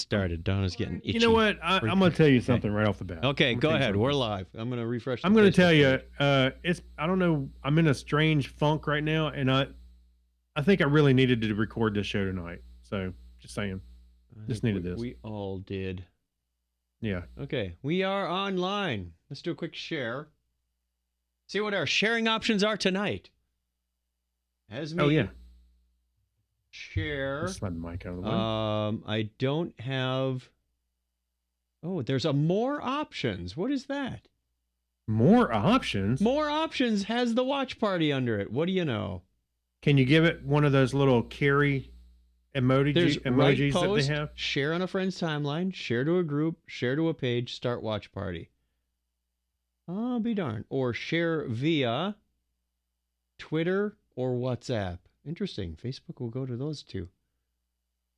started. Donna's getting itchy. You know what? I'm going to tell you something right off the bat. Okay, go ahead. We're live. I'm going to refresh. I'm going to tell you, I don't know. I'm in a strange funk right now, and I think I really needed to record this show tonight. So just saying, just needed this. We all did. Yeah. Okay, we are online. Let's do a quick share. See what our sharing options are tonight. As me. Oh yeah. Share. Slide the mic out of the way. I don't have. Oh, there's a more options. What is that? More options? More options has the watch party under it. What do you know? Can you give it one of those little carry emojis post, that they have? Share on a friend's timeline, share to a group, share to a page, start watch party. I'll be darned. Or share via Twitter or WhatsApp. Interesting. Facebook will go to those two.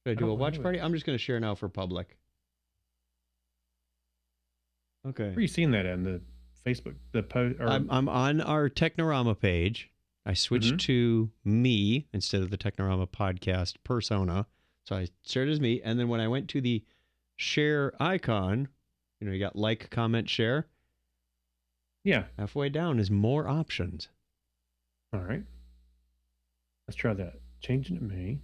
Should I do a watch party? I'm just going to share now for public. Okay. Where are you seeing that in the Facebook? The post? I'm on our Technorama page. I switched to me instead of the Technorama podcast persona. So I shared as me. And then when I went to the share icon, you got like, comment, share. Yeah. Halfway down is more options. All right. Let's try that. Changing to me.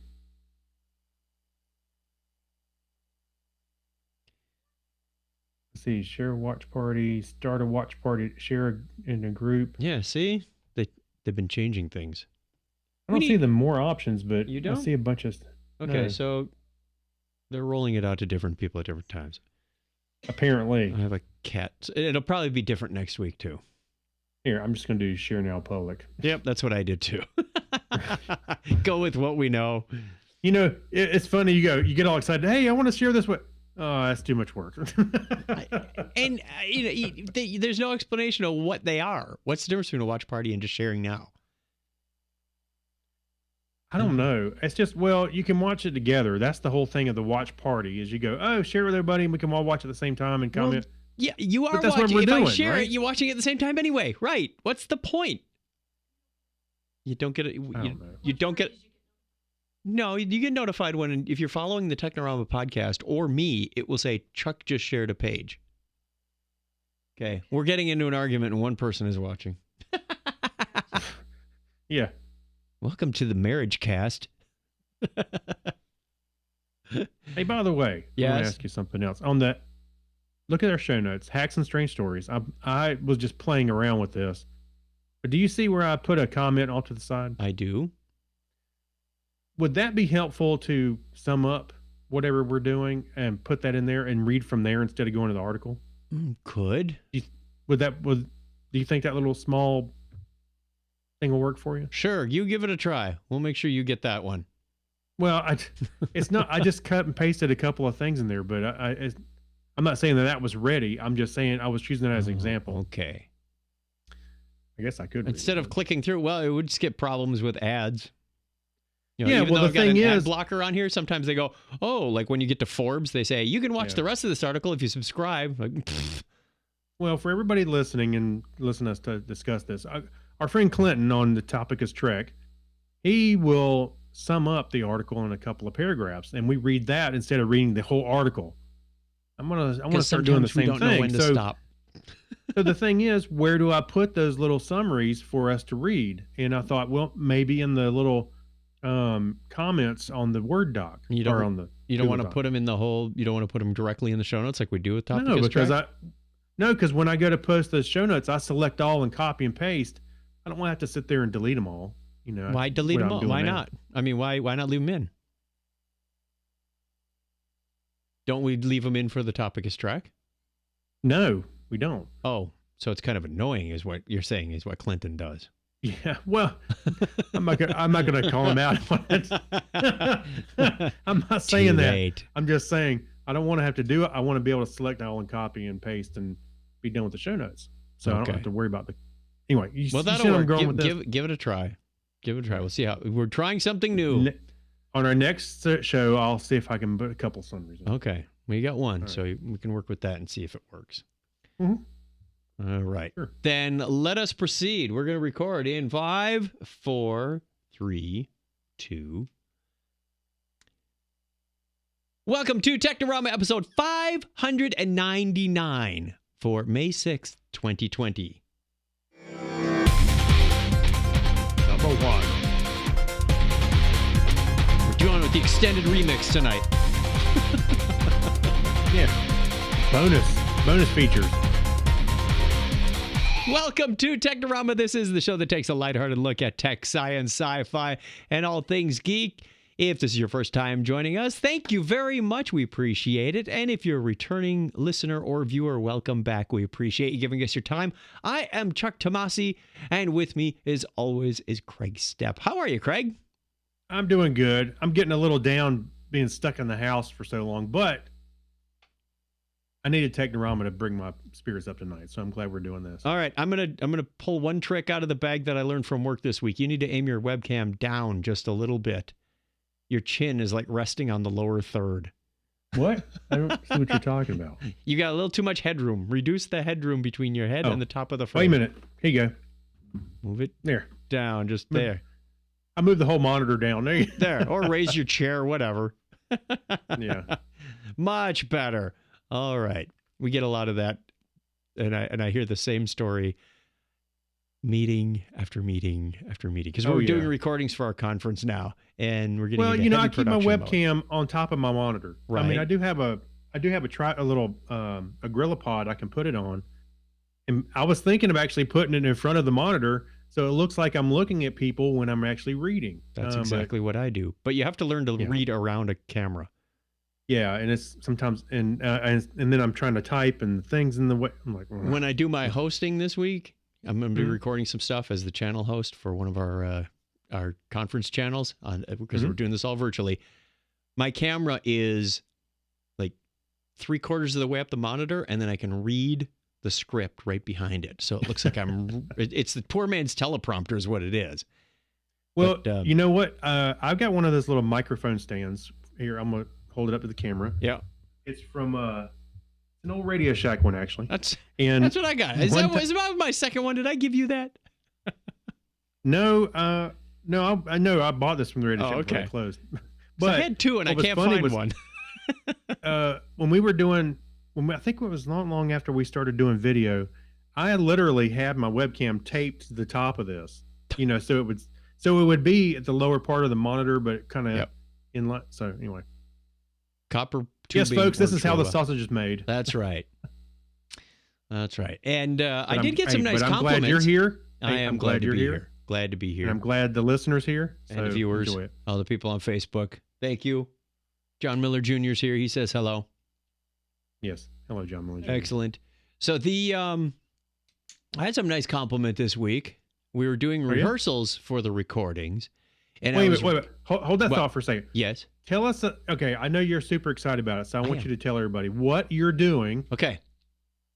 Let's see. Share a watch party. Start a watch party. Share in a group. Yeah, see? They've been changing things. I don't see the more options, but you don't? I see a bunch of... Okay, so they're rolling it out to different people at different times. Apparently. I have a cat. It'll probably be different next week, too. Here, I'm just going to do share now public. Yep, that's what I did, too. Go with what we know. It's funny. You get all excited. Hey, I want to share this with... Oh, that's too much work. And there's no explanation of what they are. What's the difference between a watch party and just sharing now? I don't know. It's just, you can watch it together. That's the whole thing of the watch party is you go, share with everybody and we can all watch at the same time and comment. Yeah, you are that's watching. What we're if doing, I share right? it, you're watching it at the same time anyway. Right. What's the point? You don't get it. You don't get... No, you get notified if you're following the Technorama podcast or me, it will say Chuck just shared a page. Okay, we're getting into an argument and one person is watching. Yeah. Welcome to the marriage cast. Hey, by the way, yes? I want to ask you something else. Look at our show notes, Hacks and Strange Stories. I was just playing around with this. But do you see where I put a comment off to the side? I do. Would that be helpful to sum up whatever we're doing and put that in there and read from there instead of going to the article? Could. Do you think that little small thing will work for you? Sure, you give it a try. We'll make sure you get that one. Well, it's not. I just cut and pasted a couple of things in there, but I'm not saying that was ready. I'm just saying I was choosing it as an example. Okay. I guess I could. Instead of clicking through, it would skip problems with ads. Yeah, well, the thing is, ad blocker on here. Sometimes they go, like when you get to Forbes, they say you can watch the rest of this article if you subscribe. Like, well, for everybody listening and listening to us to discuss this, our friend Clinton on the topic is Trek, he will sum up the article in a couple of paragraphs, and we read that instead of reading the whole article. I want to start doing the same thing. Know when to stop. So the thing is, where do I put those little summaries for us to read? And I thought, maybe in the little comments on the Word doc. You don't want to put them in the whole. You don't want to put them directly in the show notes like we do with topic. No, because when I go to post those show notes, I select all and copy and paste. I don't want to have to sit there and delete them all. Why delete them all? Why not? I mean, why not leave them in? Don't we leave them in for the Topicus track? No, we don't. Oh, so it's kind of annoying, is what you're saying? Is what Clinton does? Yeah. Well, I'm not gonna call him out on it. I'm not saying that. I'm just saying I don't want to have to do it. I want to be able to select all and copy and paste and be done with the show notes. So I don't have to worry about the. Anyway, that'll work. Give it a try. Give it a try. We'll see how we're trying something new. On our next show, I'll see if I can put a couple summaries in. Okay. We got one, so we can work with that and see if it works. Mm-hmm. All right. Sure. Then let us proceed. We're going to record in 5, 4, 3, 2. Welcome to Technorama episode 599 for May 6th, 2020. Number one. We're doing it with the extended remix tonight. Yeah. Bonus features. Welcome to Technorama. This is the show that takes a lighthearted look at tech, science, sci-fi, and all things geek. If this is your first time joining us, thank you very much. We appreciate it. And if you're a returning listener or viewer, welcome back. We appreciate you giving us your time. I am Chuck Tomasi, and with me, as always, is Craig Stepp. How are you, Craig? I'm doing good. I'm getting a little down being stuck in the house for so long, but I needed Technorama to bring my spirits up tonight, so I'm glad we're doing this. All right, I'm gonna pull one trick out of the bag that I learned from work this week. You need to aim your webcam down just a little bit. Your chin is like resting on the lower third. What? I don't see what you're talking about. You got a little too much headroom. Reduce the headroom between your head and the top of the frame. Wait a minute. Here you go. Move it there down, just there. I moved the whole monitor down. There, or raise your chair, whatever. Yeah. Much better. All right. We get a lot of that, and I hear the same story meeting after meeting after meeting, because we're doing recordings for our conference now, and we're getting I keep my webcam on top of my monitor. Right. I mean, I do have a little Gorilla Pod I can put it on, and I was thinking of actually putting it in front of the monitor so it looks like I'm looking at people when I'm actually reading. That's exactly what I do, but you have to learn to read around a camera. Yeah, and it's sometimes and then I'm trying to type and things in the way. I'm like, when I do my hosting this week, I'm going to be recording some stuff as the channel host for one of our conference channels because we're doing this all virtually. My camera is like 3/4 of the way up the monitor, and then I can read the script right behind it. So it looks like it's the poor man's teleprompter is what it is. Well, but, you know what? I've got one of those little microphone stands here. I'm going to hold it up to the camera. Yeah. It's from an old Radio Shack one, actually. That's what I got. Is that my second one? Did I give you that? No, I know I bought this from the Radio Shack before it closed. But I had two and I can't find one. When we were doing, I think it was not long after we started doing video, I literally had my webcam taped to the top of this. So it would be at the lower part of the monitor, but kind of in. So anyway, copper. Yes, folks, this is how the sausage is made. That's right. That's right. And I did get some nice compliments. I'm glad you're here. I am glad to be here. Glad to be here. And I'm glad the listeners here. And the viewers. All the people on Facebook. Thank you. John Miller Jr. is here. He says hello. Yes. Hello, John Miller Jr. Excellent. So I had some nice compliment this week. We were doing rehearsals for the recordings. And wait. Hold that thought for a second. Yes. Tell us, okay, I know you're super excited about it, so I want you to tell everybody what you're doing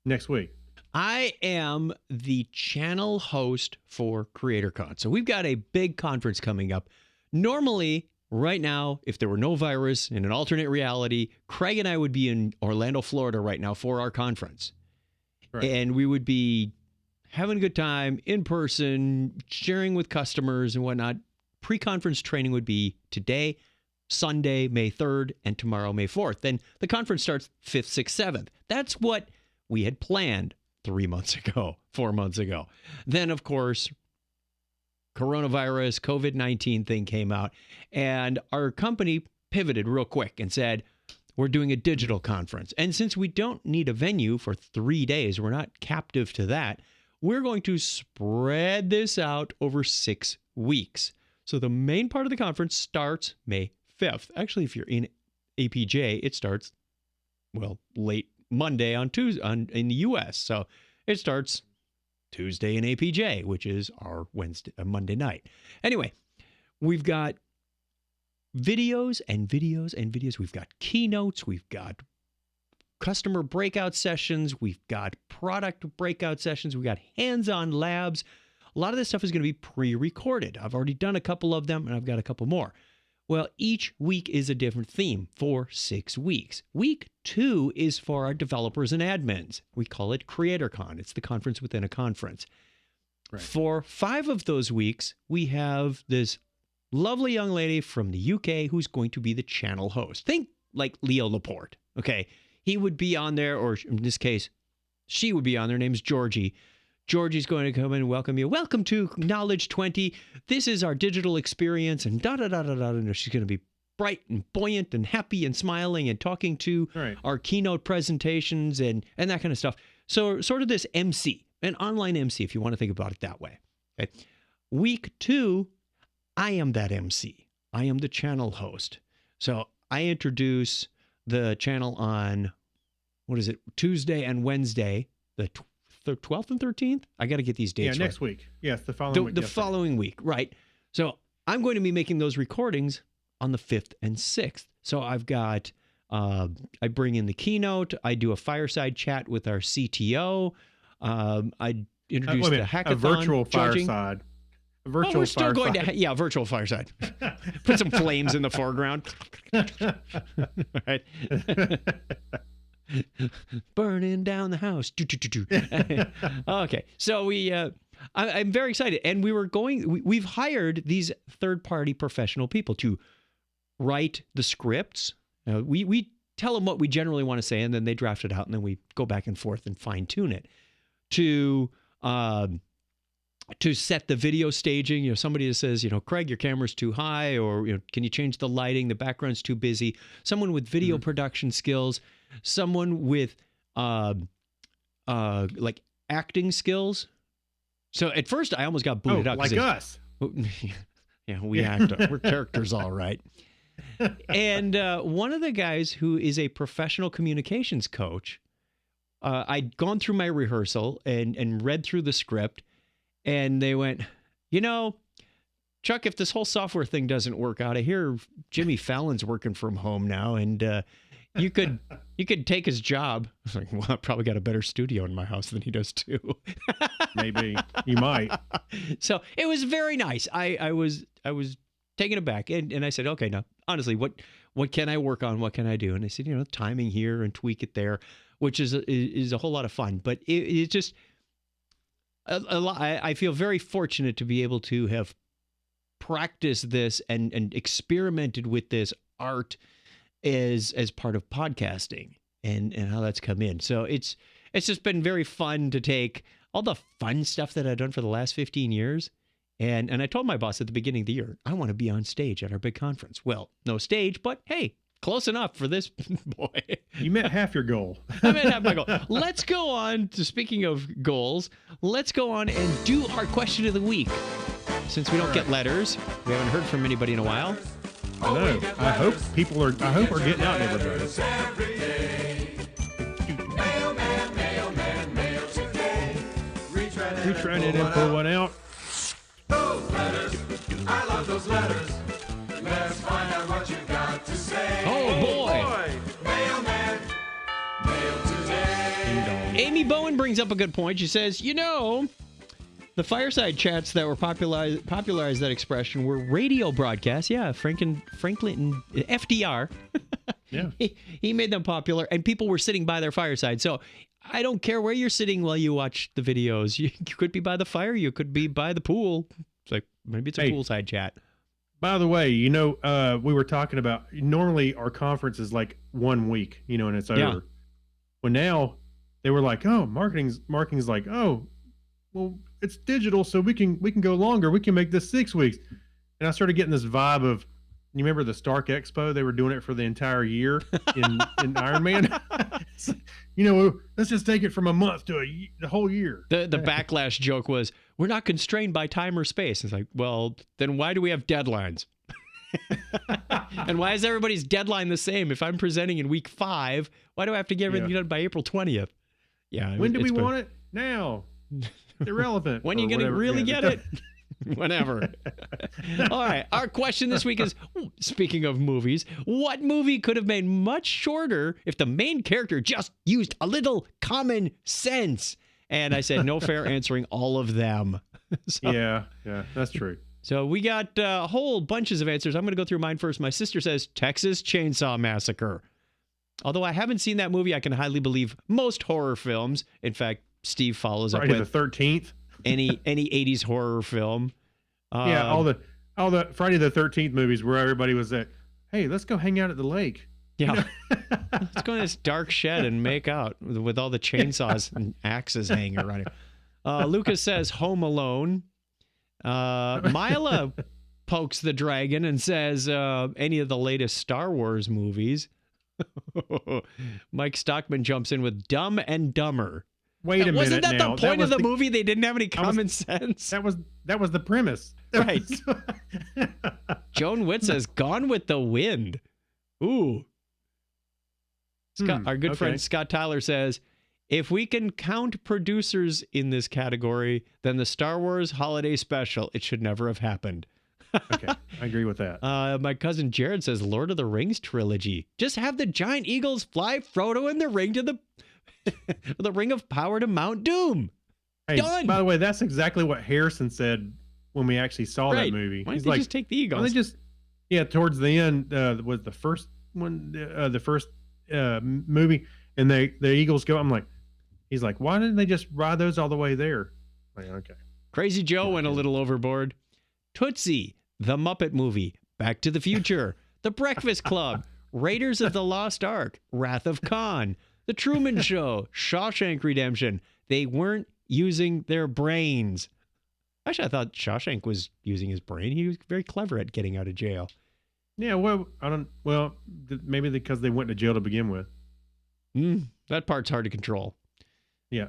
next week. I am the channel host for CreatorCon. So we've got a big conference coming up. Normally, right now, if there were no virus in an alternate reality, Craig and I would be in Orlando, Florida right now for our conference. Right. And we would be having a good time in person, sharing with customers and whatnot. Pre-conference training would be today, Sunday, May 3rd, and tomorrow, May 4th. Then the conference starts 5th, 6th, 7th. That's what we had planned 4 months ago. Then, of course, coronavirus, COVID-19 thing came out, and our company pivoted real quick and said, we're doing a digital conference. And since we don't need a venue for 3 days, we're not captive to that, we're going to spread this out over 6 weeks. So the main part of the conference starts May 5th. Actually, if you're in APJ, it starts, late Monday on Tuesday in the U.S. So it starts Tuesday in APJ, which is our Monday night. Anyway, we've got videos and videos and videos. We've got keynotes. We've got customer breakout sessions. We've got product breakout sessions. We've got hands-on labs. A lot of this stuff is going to be pre-recorded. I've already done a couple of them, and I've got a couple more. Well, each week is a different theme for 6 weeks. Week 2 is for our developers and admins. We call it CreatorCon. It's the conference within a conference. Right. For 5 of those weeks, we have this lovely young lady from the UK who's going to be the channel host. Think like Leo Laporte. Okay. He would be on there, or in this case, she would be on there. Her name's Georgie. Georgie's going to come in and welcome you. Welcome to Knowledge 20. This is our digital experience, and da-da-da-da-da. And she's going to be bright and buoyant and happy and smiling and talking to our keynote presentations and that kind of stuff. So sort of this MC, an online MC, if you want to think about it that way. Okay. Week 2, I am that MC. I am the channel host. So I introduce the channel on, what is it, Tuesday and Wednesday, the 12th and 13th? I got to get these dates next right. week. Yes, the following week. The following week, right. So I'm going to be making those recordings on the 5th and 6th. So I've got, I bring in the keynote. I do a fireside chat with our CTO. I introduce the hackathon. A virtual judging. Fireside. A virtual we're still fireside. going to, virtual fireside. Put some flames in the foreground. Right. Burning down the house. Okay. So I'm very excited. And we've hired these third-party professional people to write the scripts. We tell them what we generally want to say, and then they draft it out, and then we go back and forth and fine-tune it. To set the video staging, somebody that says, Craig, your camera's too high, or, can you change the lighting? The background's too busy. Someone with video production skills, someone with, like acting skills. So at first I almost got booted out. Like us. Yeah, we act. We're characters, all right. And one of the guys who is a professional communications coach, I'd gone through my rehearsal and read through the script. And they went, Chuck, if this whole software thing doesn't work out, I hear Jimmy Fallon's working from home now, and you could take his job. I was like, well, I probably got a better studio in my house than he does too. Maybe you might. So it was very nice. I was taken aback, and I said, okay, now honestly, what can I work on? What can I do? And they said, timing here and tweak it there, which is a whole lot of fun. But it just. I feel very fortunate to be able to have practiced this and experimented with this art as part of podcasting and how that's come in. So it's just been very fun to take all the fun stuff that I've done for the last 15 years. And I told my boss at the beginning of the year, I want to be on stage at our big conference. Well, no stage, but hey, close enough for this boy. You met half your goal. I met half my goal. Let's go on to, speaking of goals, let's go on and do our question of the week. Since we don't get letters, we haven't heard from anybody in a while. I know. I hope we're getting out to everybody. Reach right in and pull one out. Those letters. I love those letters. Let's find out what you got to say. Oh, boy. Mailman, mail today. Amy Bowen brings up a good point. She says, the fireside chats that were popularized that expression were radio broadcasts. Yeah, Franklin, FDR. Yeah. He made them popular, and people were sitting by their fireside. So I don't care where you're sitting while you watch the videos. You could be by the fire. You could be by the pool. It's like, maybe it's a poolside chat. By the way, we were talking about, normally our conference is like 1 week, and it's over. Yeah. Well, now they were like, oh, marketing's like, oh, well, it's digital, so we can go longer. We can make this 6 weeks. And I started getting this vibe of, you remember the Stark Expo? They were doing it for the entire year in Iron Man. Let's just take it from a month to the whole year. The backlash joke was, we're not constrained by time or space. It's like, well, then why do we have deadlines? And why is everybody's deadline the same? If I'm presenting in week 5, why do I have to get everything done by April 20th? Yeah. When do we want it? Now. Irrelevant. When are you going to really get it? Whenever. All right. Our question this week is, speaking of movies, what movie could have been much shorter if the main character just used a little common sense? And I said, no fair answering all of them. Yeah, that's true. So we got whole bunches of answers. I'm going to go through mine first. My sister says Texas Chainsaw Massacre. Although I haven't seen that movie, I can highly believe most horror films. In fact, Steve follows up with Friday the 13th. any 80s horror film. All the Friday the 13th movies where everybody was at, hey, let's go hang out at the lake. Yeah. Let's go in this dark shed and make out with all the chainsaws and axes hanging around here. Lucas says Home Alone. Mila pokes the dragon and says any of the latest Star Wars movies. Mike Stockman jumps in with Dumb and Dumber. Wait a minute. Wasn't that now. the point of the movie? They didn't have any common sense. That was the premise. Right. Joan Witt says Gone with the Wind. Ooh. Scott, our good friend Scott Tyler says, if we can count producers in this category, then the Star Wars holiday special, it should never have happened. Okay, I agree with that. My cousin Jared says Lord of the Rings trilogy. Just have the giant eagles fly Frodo in the ring to the ring of power to Mount Doom. Hey, Done. By the way, that's exactly what Harrison said when we actually saw that movie. Why don't they just take the eagles? Towards the end was the first one, the first movie, and the eagles go. I'm like, he's like, why didn't they just ride those all the way there? Like, okay. Crazy Joe went a little overboard. Tootsie, The Muppet Movie, Back to the Future, The Breakfast Club, Raiders of the Lost Ark, Wrath of Khan, The Truman Show, Shawshank Redemption. They weren't using their brains. Actually, I thought Shawshank was using his brain. He was very clever at getting out of jail. Yeah, well, maybe because they went to jail to begin with. That part's hard to control. Yeah.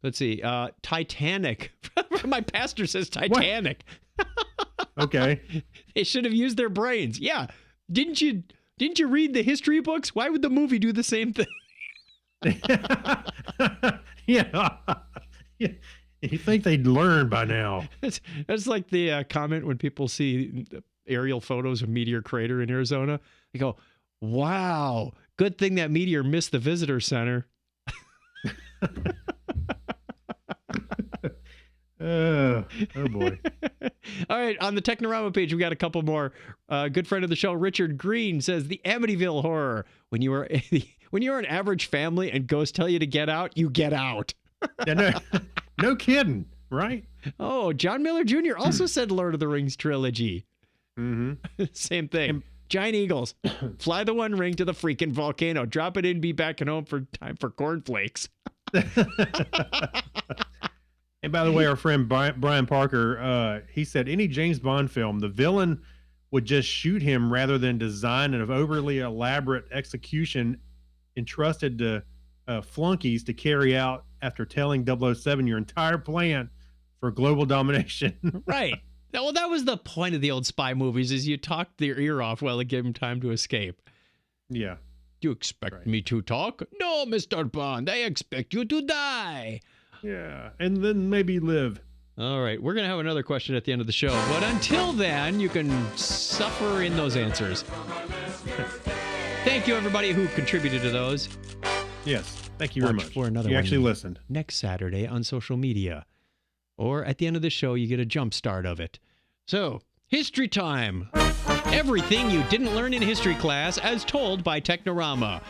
Let's see. Titanic. My pastor says Titanic. Okay. They should have used their brains. Yeah. Didn't you read the history books? Why would the movie do the same thing? Yeah. You think they'd learn by now? That's like the comment when people see aerial photos of meteor crater in Arizona. They go, "Wow, good thing that meteor missed the visitor center." Oh boy. All right, on the Technorama page, we got a couple more. Good friend of the show, Richard Green, says the Amityville Horror. When you are an average family and ghosts tell you to get out, you get out. Yeah, no kidding, right? Oh, John Miller Jr. also said Lord of the Rings trilogy. Mm-hmm. Same thing. Giant eagles. Fly the One Ring to the freaking volcano. Drop it in, be back at home for time for cornflakes. And by the way, our friend Brian Parker, he said any James Bond film, the villain would just shoot him rather than design an overly elaborate execution entrusted to flunkies to carry out after telling 007 your entire plan for global domination. Right. Well, that was the point of the old spy movies, is you talked their ear off while it gave them time to escape. Yeah. Do you expect me to talk? No, Mr. Bond, I expect you to die. Yeah, and then maybe live. All right, we're going to have another question at the end of the show, but until then, you can suffer in those answers. Thank you, everybody who contributed to those. Yes, thank you very much. For another you one actually listened. Next Saturday on social media. Or at the end of the show, you get a jump start of it. So, history time. Everything you didn't learn in history class as told by Technorama.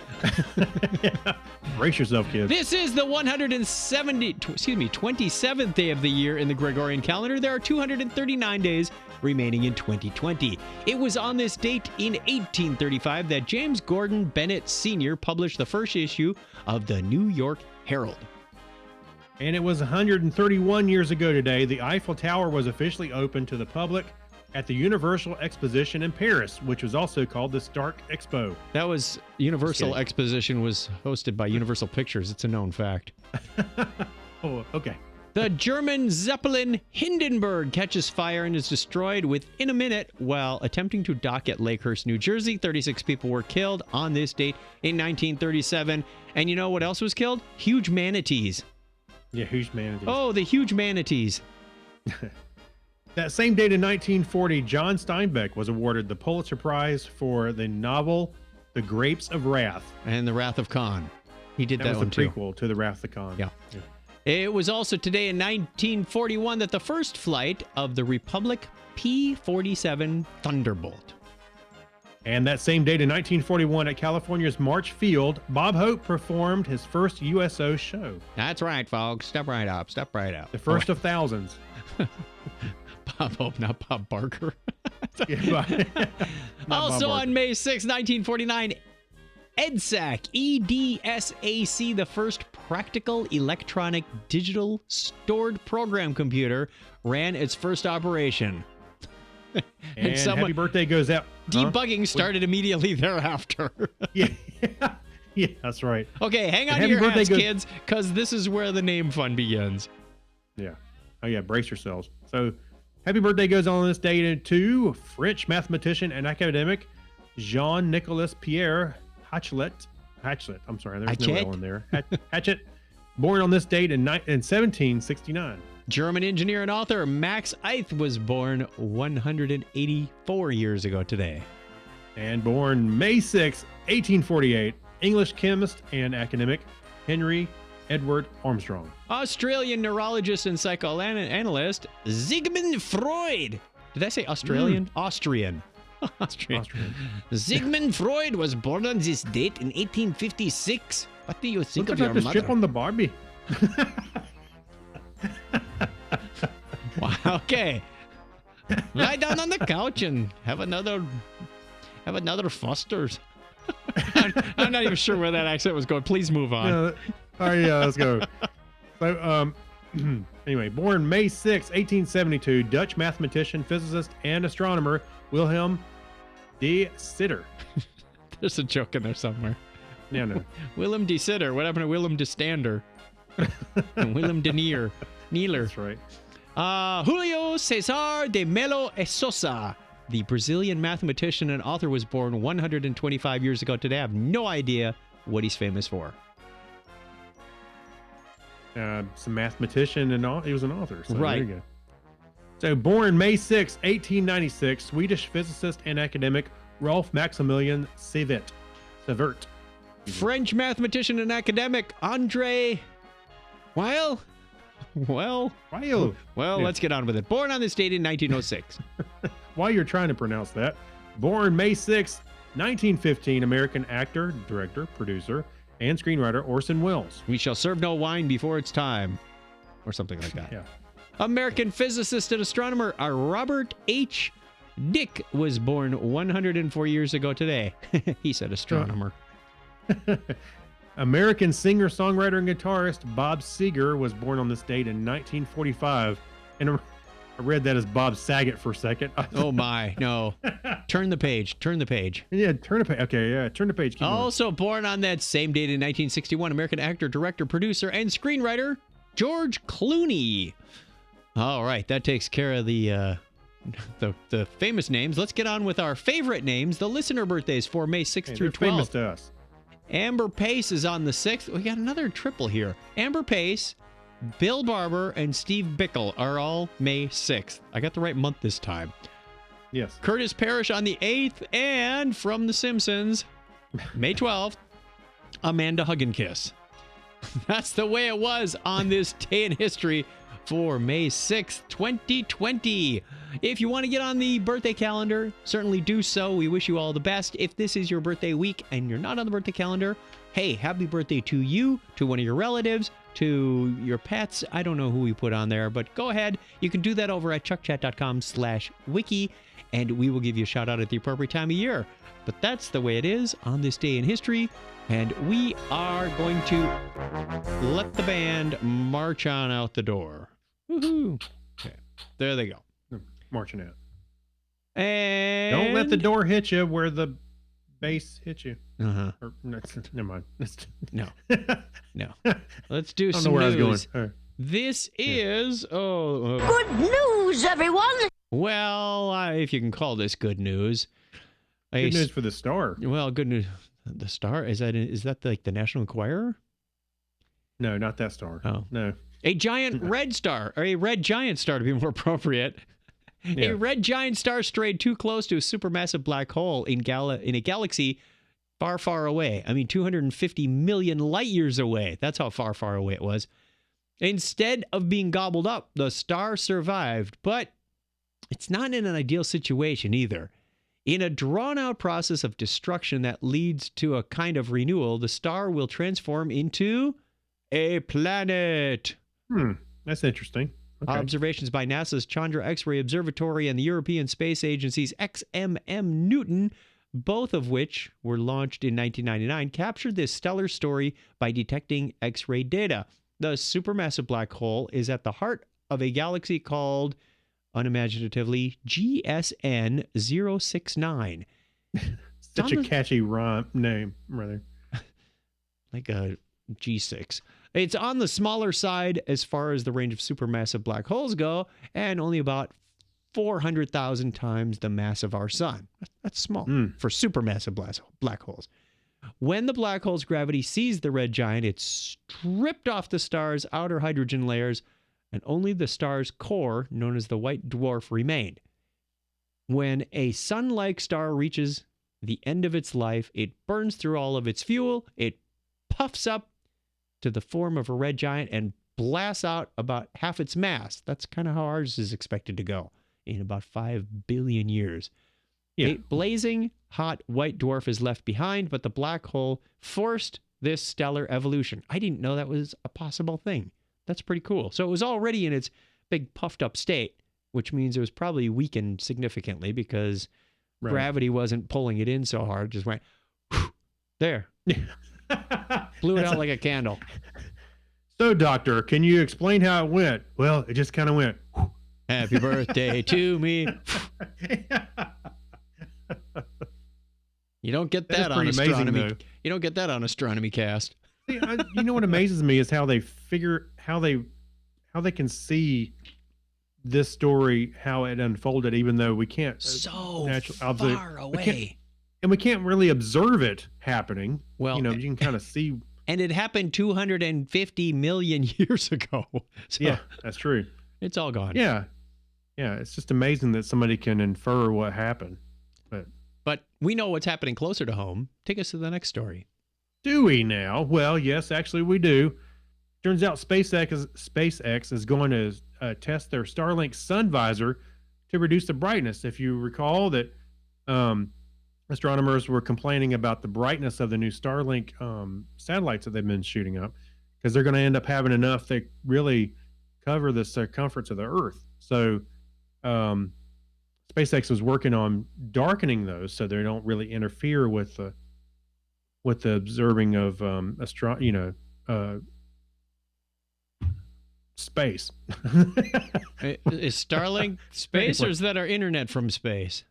Yeah. Brace yourself, kids. This is the 27th day of the year in the Gregorian calendar. There are 239 days remaining in 2020. It was on this date in 1835 that James Gordon Bennett Sr. published the first issue of the New York Herald. And it was 131 years ago today, the Eiffel Tower was officially opened to the public at the Universal Exposition in Paris, which was also called the Stark Expo. That was Universal Exposition was hosted by Universal Pictures. It's a known fact. Oh, okay. The German Zeppelin Hindenburg catches fire and is destroyed within a minute while attempting to dock at Lakehurst, New Jersey. 36 people were killed on this date in 1937. And you know what else was killed? Huge manatees. Yeah, huge manatees. Oh, the huge manatees. That same date in 1940, John Steinbeck was awarded the Pulitzer Prize for the novel The Grapes of Wrath. And The Wrath of Khan. He did that one too. That was the prequel to The Wrath of Khan. Yeah. It was also today in 1941 that the first flight of the Republic P-47 Thunderbolt. And that same date in 1941 at California's March Field, Bob Hope performed his first USO show. That's right, folks. Step right up. Step right up. The first of thousands. Bob Hope, not Bob Barker. Yeah, also on May 6, 1949, EDSAC, E-D-S-A-C, the first practical electronic digital stored program computer, ran its first operation. And happy birthday goes out. Debugging started immediately thereafter. Yeah. Yeah, that's right. Okay, hang on to happy your birthday hats, goes- kids, because this is where the name fun begins. Yeah. Oh, yeah, brace yourselves. So, happy birthday goes on this day to French mathematician and academic Jean-Nicolas Pierre Hachette. I'm sorry, there's no L in there. Hachette, born on this date in 1769. German engineer and author Max Eith was born 184 years ago today. And born May 6, 1848, English chemist and academic Henry Edward Armstrong. Australian neurologist and psychoanalyst Sigmund Freud. Did I say Australian? Austrian. Austrian. Sigmund Freud was born on this date in 1856. What do you think of your mother? Strip on the Barbie. Wow, okay. Lie down on the couch and have another Foster's. I'm not even sure where that accent was going. Please move on. Yeah, all right, yeah, let's go. So, anyway, born May 6, 1872, Dutch mathematician, physicist, and astronomer Wilhelm de Sitter. There's a joke in there somewhere. Yeah, no. Willem de Sitter. What happened to Willem de Stander? Willem de Neer. Kneeler. That's right. Julio Cesar de Melo e Sousa, the Brazilian mathematician and author, was born 125 years ago today. I have no idea what he's famous for. Some mathematician and he was an author. So right. There you go. So born May 6, 1896, Swedish physicist and academic Rolf Maximilian Sievert. French mathematician and academic Andre Weil. Well, yeah. Let's get on with it. Born on this date in 1906. While you're trying to pronounce that, born May 6, 1915, American actor, director, producer, and screenwriter Orson Welles. We shall serve no wine before it's time, or something like that. Yeah. American physicist and astronomer Robert H. Dick was born 104 years ago today. He said astronomer. American singer, songwriter, and guitarist Bob Seger was born on this date in 1945. And I read that as Bob Saget for a second. Oh my, no. Turn the page. Yeah, turn the page. Okay, yeah, turn the page. Keep also born on that same date in 1961, American actor, director, producer, and screenwriter George Clooney. All right, that takes care of the famous names. Let's get on with our favorite names, the listener birthdays for May 6th through 12th. Famous to us. Amber Pace is on the 6th. We got another triple here. Amber Pace, Bill Barber, and Steve Bickle are all May 6th. I got the right month this time. Yes. Curtis Parrish on the 8th, and from The Simpsons, May 12th, Amanda Hugginkiss. That's the way it was on this day in history for May 6th, 2020. If you want to get on the birthday calendar, certainly do so. We wish you all the best. If this is your birthday week and you're not on the birthday calendar, hey, happy birthday to you, to one of your relatives, to your pets. I don't know who we put on there, but go ahead. You can do that over at chuckchat.com/wiki, and we will give you a shout out at the appropriate time of year. But that's the way it is on this day in history. And we are going to let the band march on out the door. Woohoo. Okay, there they go. Marching out. And Don't let the door hit you where the bass hit you. Uh-huh. Or, no, never mind. No. No. Let's do I don't some know where news. I was going. This is Good news, everyone! Well, if you can call this good news. Good news for the Star. Well, good news. The Star, is that like the National Enquirer? No, not that Star. Oh. No. A giant red star, or a red giant star to be more appropriate. Yeah. A red giant star strayed too close to a supermassive black hole in a galaxy far, far away. I mean, 250 million light years away. That's how far, far away it was. Instead of being gobbled up, the star survived, but it's not in an ideal situation either. In a drawn-out process of destruction that leads to a kind of renewal, the star will transform into a planet. That's interesting. Okay. Observations by NASA's Chandra X-ray Observatory and the European Space Agency's XMM Newton both of which were launched in 1999, captured this stellar story by detecting X-ray data. The supermassive black hole is at the heart of a galaxy called, unimaginatively, GSN 069. Such a catchy rhyme name, rather. Like a G6. It's on the smaller side as far as the range of supermassive black holes go, and only about 400,000 times the mass of our sun. That's small for supermassive black holes. When the black hole's gravity seized the red giant, it stripped off the star's outer hydrogen layers, and only the star's core, known as the white dwarf, remained. When a sun-like star reaches the end of its life, it burns through all of its fuel, it puffs up to the form of a red giant and blasts out about half its mass. That's kind of how ours is expected to go in about 5 billion years. Yeah. A blazing hot white dwarf is left behind, but the black hole forced this stellar evolution. I didn't know that was a possible thing. That's pretty cool. So it was already in its big puffed up state, which means it was probably weakened significantly because gravity wasn't pulling it in so hard. It just went, whew, there. Blew it out like a candle. So, doctor, can you explain how it went? Well, it just kind of went. Happy birthday to me. You don't get that on astronomy. Amazing, you don't get that on Astronomy Cast. See, you know what amazes me is how they can see this story, how it unfolded, even though we can't far away. We can't really observe it happening. Well, you can kind of see. And it happened 250 million years ago. So yeah, that's true. It's all gone. Yeah. It's just amazing that somebody can infer what happened. But we know what's happening closer to home. Take us to the next story. Do we now? Well, yes, actually we do. Turns out SpaceX is going to test their Starlink sun visor to reduce the brightness. If you recall that astronomers were complaining about the brightness of the new Starlink satellites that they've been shooting up, because they're going to end up having enough that really cover the circumference of the Earth. So SpaceX was working on darkening those so they don't really interfere with the observing of space. Is Starlink space, or is that our internet from space?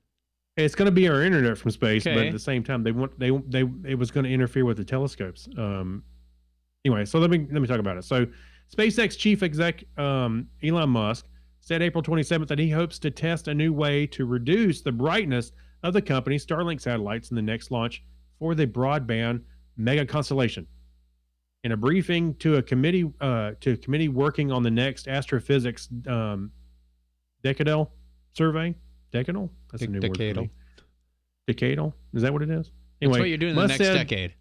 It's going to be our internet from space, Okay. but at the same time, it was going to interfere with the telescopes. Anyway, so let me talk about it. So, SpaceX chief exec Elon Musk said April 27th that he hopes to test a new way to reduce the brightness of the company's Starlink satellites in the next launch for the broadband mega constellation. In a briefing to a committee working on the next astrophysics decadal survey. Decadal? That's a new word for me. Decadal? Is that what it is? Anyway, that's what you're doing in the next decade.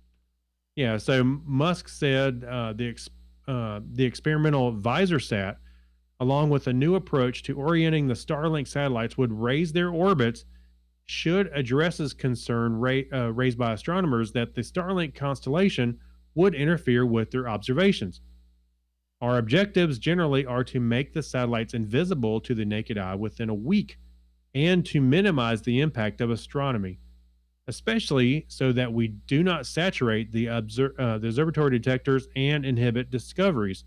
Yeah, so Musk said the experimental visor sat, along with a new approach to orienting the Starlink satellites, would raise their orbits should addresses concern raised by astronomers that the Starlink constellation would interfere with their observations. Our objectives generally are to make the satellites invisible to the naked eye within a week and to minimize the impact of astronomy, especially so that we do not saturate the observatory detectors and inhibit discoveries.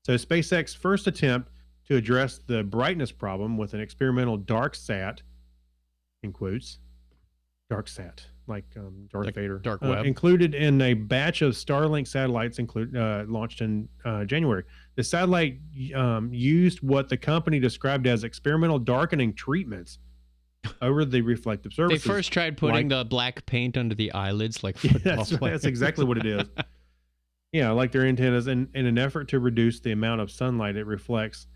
So SpaceX's first attempt to address the brightness problem with an experimental dark sat, in quotes, dark sat, like Darth Vader, dark web, included in a batch of Starlink satellites launched in January. The satellite used what the company described as experimental darkening treatments over the reflective surfaces. They first tried putting the black paint under the eyelids, like football players. That's exactly what it is. Yeah, like their antennas, in an effort to reduce the amount of sunlight it reflects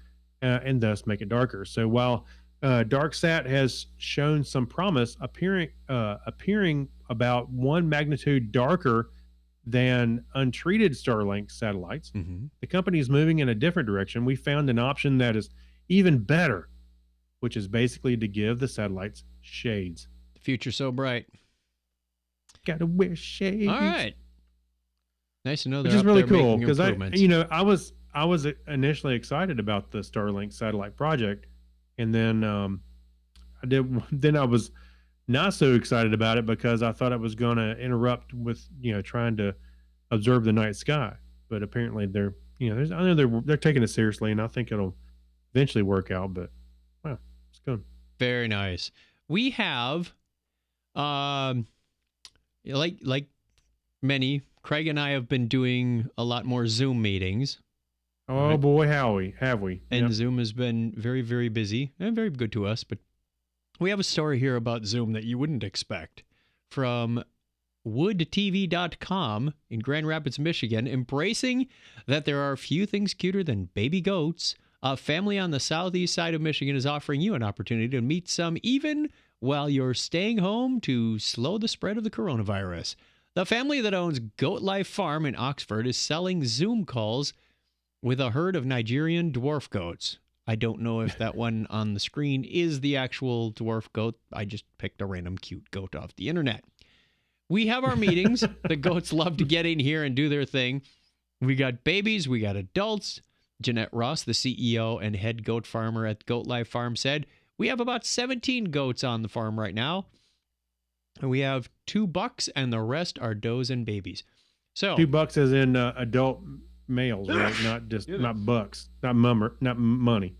and thus make it darker. So while DarkSat has shown some promise, appearing about 1 magnitude darker than untreated Starlink satellites, the company is moving in a different direction. We found an option that is even better, which is basically to give the satellites shades. The future's so bright. Gotta wear shades. All right. Nice to know that. Which is really cool, because I was initially excited about the Starlink satellite project, and then I was not so excited about it because I thought it was going to interrupt with, trying to observe the night sky. But apparently they're, I know they're taking it seriously, and I think it'll eventually work out. But wow, it's good. Very nice. We have, like many, Craig and I have been doing a lot more Zoom meetings. Oh right? Boy, have we? And yep. Zoom has been very, very busy and very good to us. But we have a story here about Zoom that you wouldn't expect from woodtv.com in Grand Rapids, Michigan, embracing that there are few things cuter than baby goats. A family on the southeast side of Michigan is offering you an opportunity to meet some even while you're staying home to slow the spread of the coronavirus. The family that owns Goat Life Farm in Oxford is selling Zoom calls with a herd of Nigerian dwarf goats. I don't know if that one on the screen is the actual dwarf goat. I just picked a random cute goat off the internet. We have our meetings. The goats love to get in here and do their thing. We got babies. We got adults. Jeanette Ross, the CEO and head goat farmer at Goat Life Farm, said, we have about 17 goats on the farm right now. And we have 2 bucks and the rest are does and babies. So 2 bucks as in adult males, right? Not bucks, not money.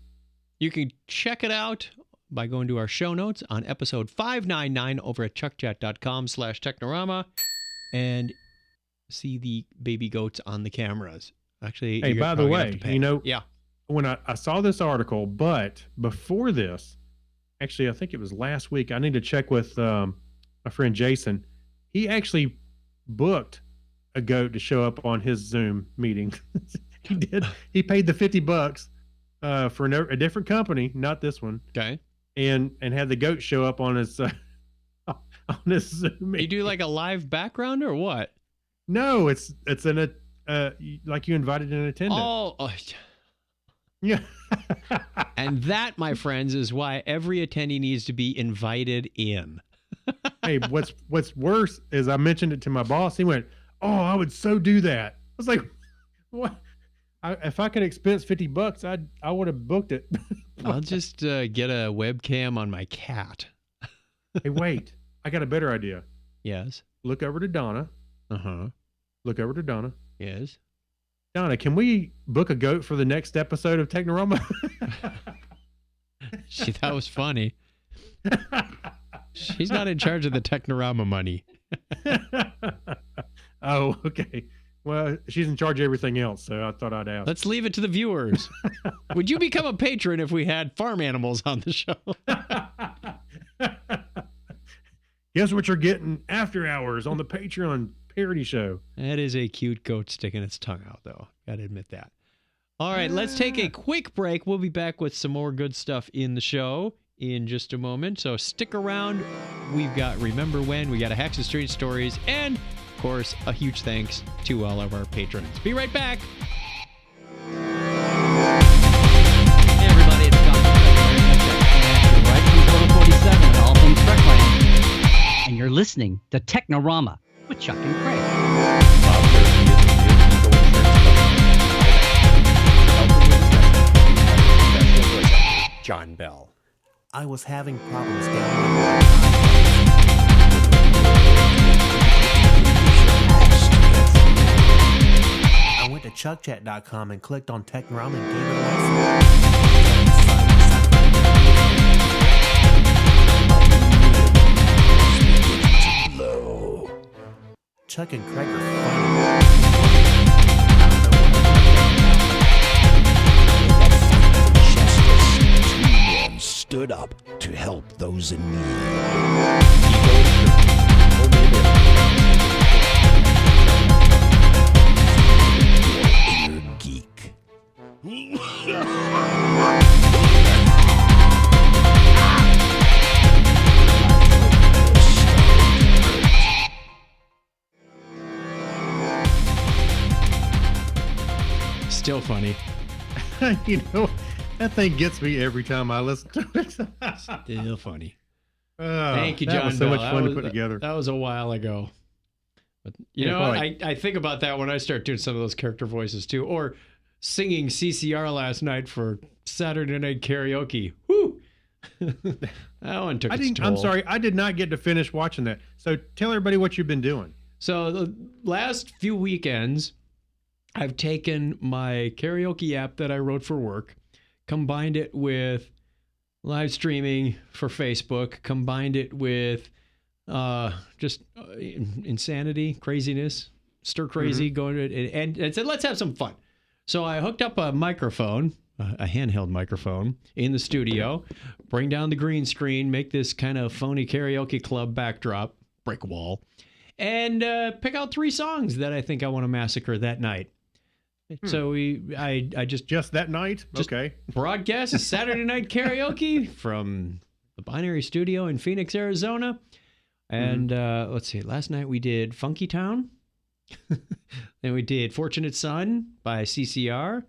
You can check it out by going to our show notes on episode 599 over at chuckchat.com/Technorama and see the baby goats on the cameras. Actually, hey, by the way, yeah, when I saw this article, but before this, actually, I think it was last week. I need to check with my friend Jason. He actually booked a goat to show up on his Zoom meeting. He did. He paid the $50 for a different company, not this one. Okay. And had the goat show up on his Zoom meeting. You do like a live background or what? No, it's in a. Like you invited an attendant. Oh. Yeah. And that, my friends, is why every attendee needs to be invited in. Hey, what's worse is I mentioned it to my boss. He went, "Oh, I would so do that." I was like, "What? If I could expense $50, I would have booked it." I'll just get a webcam on my cat. Hey, wait! I got a better idea. Yes. Look over to Donna. Look over to Donna. Yes. Donna, can we book a goat for the next episode of Technorama? That was funny. She's not in charge of the Technorama money. Oh, okay. Well, she's in charge of everything else, so I thought I'd ask. Let's leave it to the viewers. Would you become a patron if we had farm animals on the show? Guess what you're getting after hours on the Patreon parody show. That is a cute goat sticking its tongue out, though. Gotta admit that. All right, let's take a quick break. We'll be back with some more good stuff in the show in just a moment. So stick around. We've got Remember When, we got a Hacks and Street Stories, and, of course, a huge thanks to all of our patrons. Be right back. Hey, everybody, it's Dr. Right from Total 47 and all things Trekland. And you're listening to Technorama with Chuck and Craig. John Bell. I was having problems I went to chuckchat.com and clicked on Technorama and gave it a lesson. Chuck and Craig are funny. Stood up to help those in need. Inner geek. Still funny. You know, that thing gets me every time I listen to it. Still funny. Thank you, John. That was so Bell. much fun to put together. That was a while ago. But you know, I think about that when I start doing some of those character voices too, or singing CCR last night for Saturday Night Karaoke. Whoo! That one took its toll. I'm sorry, I did not get to finish watching that. So tell everybody what you've been doing. So the last few weekends, I've taken my karaoke app that I wrote for work, combined it with live streaming for Facebook, combined it with just insanity, craziness, stir crazy, going to it, and said, let's have some fun. So I hooked up a microphone, a handheld microphone in the studio, bring down the green screen, make this kind of phony karaoke club backdrop, brick wall, and pick out 3 songs that I think I want to massacre that night. So I just that night? Okay. broadcast a Saturday night karaoke from the Binary Studio in Phoenix, Arizona. And let's see, last night we did Funky Town. Then we did Fortunate Son by CCR.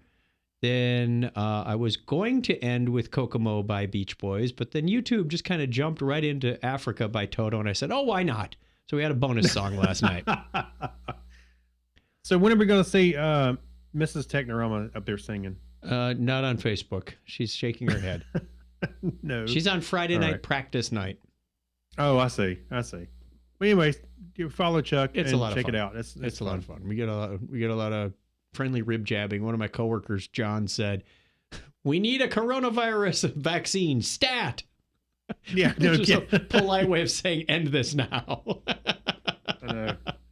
Then I was going to end with Kokomo by Beach Boys, but then YouTube just kind of jumped right into Africa by Toto, and I said, oh, why not? So we had a bonus song last night. So when are we going to see Mrs. Technorama up there singing? Not on Facebook. She's shaking her head. No. She's on Friday night right. practice night. Oh, I see. Well, anyways, you follow Chuck It's and a lot of check fun. it out. It's a lot of fun. We get a lot of friendly rib jabbing. One of my coworkers, John, said, "We need a coronavirus vaccine stat." Yeah, no Just a polite way of saying end this now.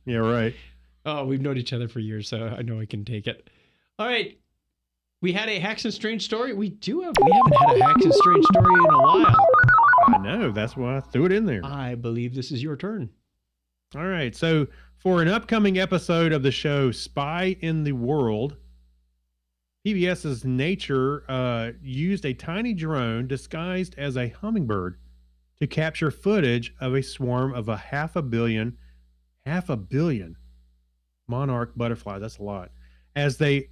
Yeah, right. Oh, we've known each other for years, so I know I can take it. All right. We had a Hacks and Strange story. We haven't had a Hacks and Strange story in a while. I know. That's why I threw it in there. I believe this is your turn. All right. So for an upcoming episode of the show Spy in the World, PBS's Nature used a tiny drone disguised as a hummingbird to capture footage of a swarm of half a billion monarch butterflies. That's a lot. As they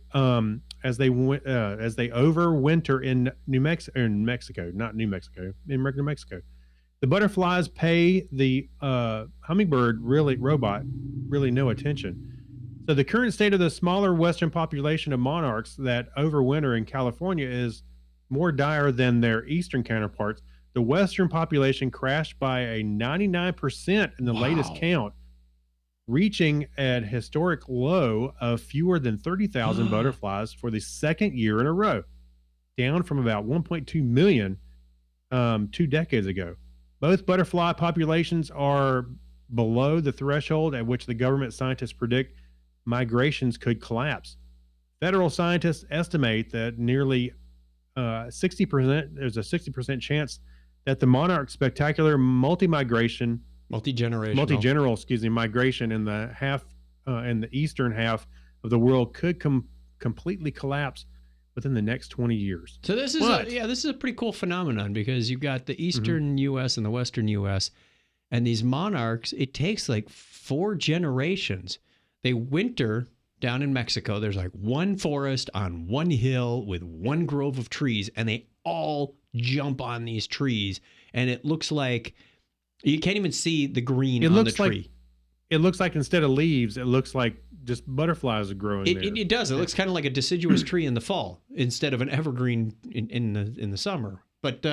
overwinter in New Mexico. The butterflies pay the hummingbird robot really no attention. So the current state of the smaller western population of monarchs that overwinter in California is more dire than their eastern counterparts. The western population crashed by a 99% in the latest count, reaching a historic low of fewer than 30,000 butterflies for the second year in a row, down from about 1.2 million 2 decades ago. Both butterfly populations are below the threshold at which the government scientists predict migrations could collapse. Federal scientists estimate that nearly 60%, there's a 60% chance that the monarch spectacular multi-general migration in the eastern half of the world could completely collapse within the next 20 years. So this is this is a pretty cool phenomenon because you've got the eastern U.S. and the western U.S. and these monarchs. It takes like 4 generations. They winter down in Mexico. There's like one forest on one hill with one grove of trees, and they all jump on these trees, and it looks like you can't even see the green on the tree. It looks like instead of leaves, it looks like just butterflies are growing there. It does. It looks kind of like a deciduous tree in the fall instead of an evergreen in the summer. But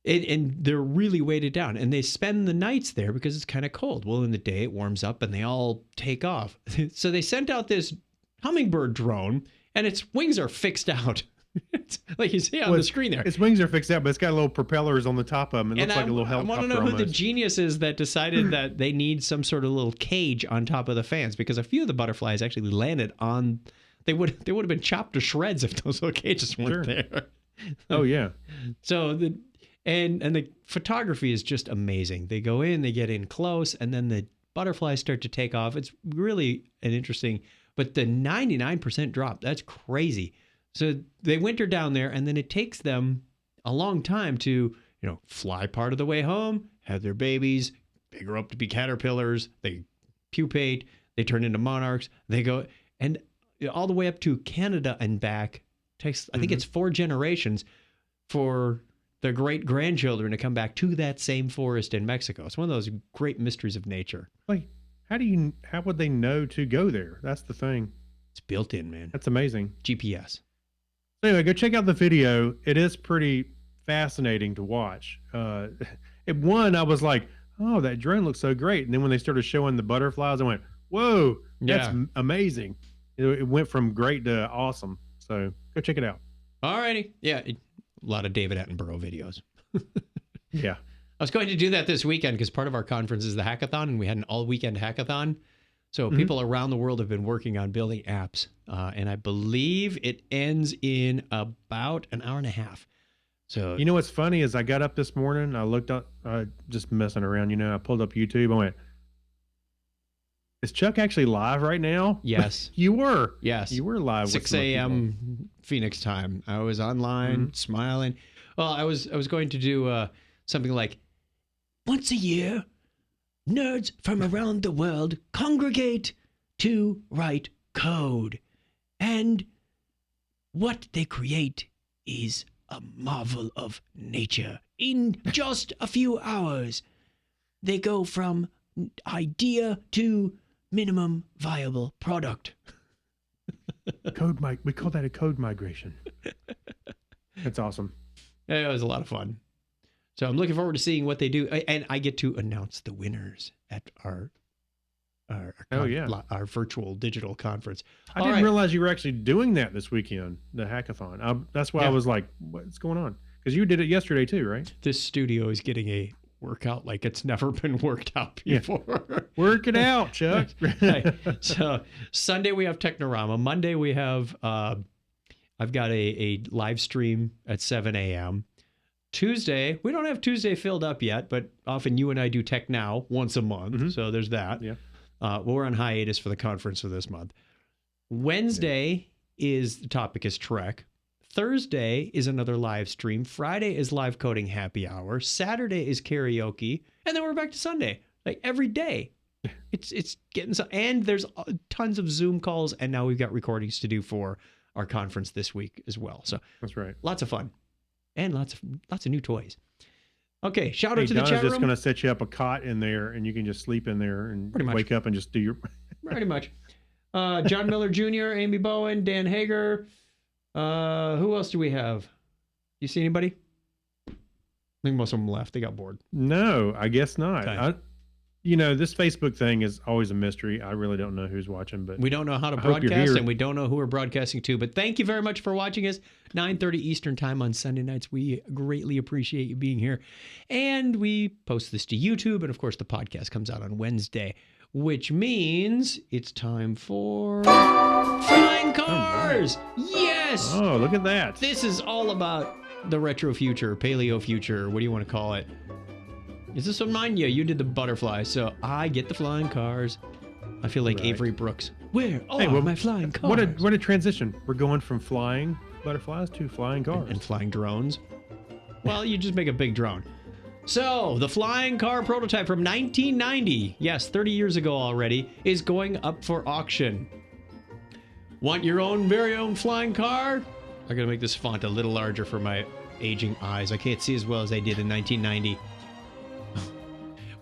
and they're really weighted down, and they spend the nights there because it's kind of cold. Well, in the day it warms up, and they all take off. So they sent out this hummingbird drone, and its wings are fixed out. It's like you see on the screen there. Its wings are fixed out, but it's got little propellers on the top of them. It looks like a little helicopter. I want to know who the genius is that decided that they need some sort of little cage on top of the fans, because a few of the butterflies actually landed on. They would have been chopped to shreds if those little cages weren't there. Oh yeah. So the photography is just amazing. They go in, they get in close, and then the butterflies start to take off. It's really an interesting, but the 99% drop, that's crazy. So they winter down there, and then it takes them a long time to, fly part of the way home, have their babies, they grow up to be caterpillars, they pupate, they turn into monarchs, they go, and all the way up to Canada and back. Takes, I think it's 4 generations for their great-grandchildren to come back to that same forest in Mexico. It's one of those great mysteries of nature. Like, how would they know to go there? That's the thing. It's built in, man. That's amazing. GPS. Anyway, go check out the video. It is pretty fascinating to watch. At one, I was like, oh, that drone looks so great. And then when they started showing the butterflies, I went, whoa, that's amazing. It went from great to awesome. So go check it out. All righty. Yeah. A lot of David Attenborough videos. Yeah. I was going to do that this weekend because part of our conference is the hackathon, and we had an all-weekend hackathon. So people around the world have been working on building apps, and I believe it ends in about an hour and a half. So you know what's funny is I got up this morning, I looked up, just messing around, I pulled up YouTube, I went, is Chuck actually live right now? Yes. You were. Yes. You were live. 6 a.m. Phoenix time. I was online, smiling. Well, I was going to do something like, once a year, nerds from around the world congregate to write code. And what they create is a marvel of nature. In just a few hours, they go from idea to minimum viable product. We call that a code migration. That's awesome. It was a lot of fun. So I'm looking forward to seeing what they do, and I get to announce the winners at our virtual digital conference. I didn't realize you were actually doing that this weekend, the hackathon. That's why I was like, what's going on? Because you did it yesterday too, right? This studio is getting a workout like it's never been worked out before. Yeah. Work it out, Chuck. Right. So Sunday we have Technorama. Monday we have I've got a live stream at 7 a.m. Tuesday, we don't have Tuesday filled up yet, but often you and I do Tech Now once a month. So there's that. Yeah. We're on hiatus for the conference for this month. Wednesday is the topic is Trek. Thursday is another live stream. Friday is live coding happy hour. Saturday is karaoke. And then we're back to Sunday. Like every day. It's getting so, and there's tons of Zoom calls, and now we've got recordings to do for our conference this week as well. So that's right. Lots of fun. And lots of new toys. Okay, shout out to the Donna's chat room. Just going to set you up a cot in there, and you can just sleep in there and wake up and just do your... Pretty much. John Miller Jr., Amy Bowen, Dan Hager. Who else do we have? You see anybody? I think most of them left. They got bored. No, I guess not. Okay. This Facebook thing is always a mystery. I really don't know who's watching, but we don't know how to broadcast, and we don't know who we're broadcasting to. But thank you very much for watching us. 9:30 Eastern time on Sunday nights. We greatly appreciate you being here. And we post this to YouTube, and of course the podcast comes out on Wednesday, which means it's time for Flying Cars. Yes. Oh, look at that. This is all about the retro future, paleo future. What do you want to call it? Is this one mine? Yeah, you did the butterfly, so I get the flying cars. I feel like Avery Brooks. Where are my flying cars? What a transition. We're going from flying butterflies to flying cars. And flying drones. Well, you just make a big drone. So, the flying car prototype from 1990, yes, 30 years ago already, is going up for auction. Want your very own flying car? I gotta make this font a little larger for my aging eyes. I can't see as well as I did in 1990.